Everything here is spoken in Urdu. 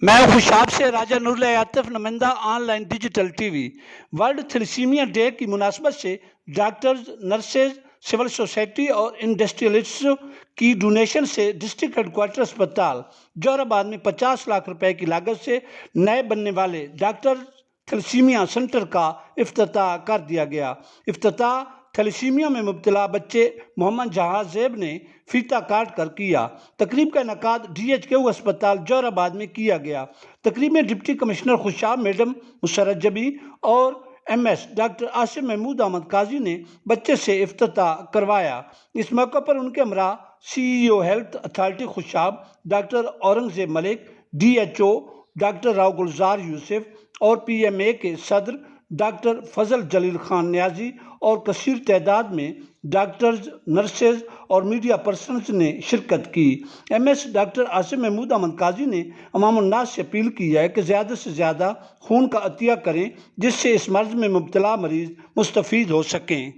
میں خوشاب سے راجہ نور عاطف نمائندہ on line digital T V. World thalassaemia day کی مناسبت سے ڈاکٹرز، نرسز، سول سوسائٹی اور انڈسٹریلسٹوں کی ڈونیشن سے ڈسٹرکٹ ہیڈ کوارٹر اسپتال جوہر آباد میں 50 لاکھ روپے کی لاگت سے نئے بننے والے ڈاکٹر تھیلیسیمیا سنٹر کا افتتاح کر دیا گیا۔ افتتاح تھیلیسیمیا میں مبتلا بچے محمد جہاں زیب نے فیتہ کاٹ کر کیا۔ تقریب کا انعقاد ڈی ایچ کیو اسپتال جوہر آباد میں کیا گیا۔ تقریب میں deputy commissioner Khushab madam Musarrat Jabi اور M S doctor Asif Mahmood Ahmed Qazi نے بچے سے افتتاح کروایا۔ اس موقع پر ان کے ہمراہ C E O health authority Khushab doctor Aurangzeb Malik, D H O doctor Rao Gulzar Yousuf اور پی ایم اے کے صدر ڈاکٹر فضل جلیل خان نیازی اور کثیر تعداد میں ڈاکٹرز، نرسز اور میڈیا پرسنز نے شرکت کی۔ M S doctor Asif Mahmood Ahmed Qazi نے عوام الناس سے اپیل کی ہے کہ زیادہ سے زیادہ خون کا عطیہ کریں جس سے اس مرض میں مبتلا مریض مستفید ہو سکیں۔